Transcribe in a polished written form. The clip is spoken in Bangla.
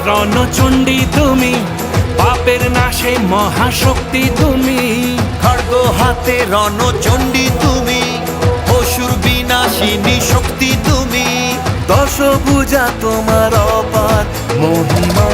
রণচণ্ডী তুমি, পাপের নাশে মহাশক্তি তুমি। খড়গ হাতে রণচণ্ডী তুমি, অসুর বিনাশিনী শক্তি তুমি। দশভুজা তোমার অপার মহিমা।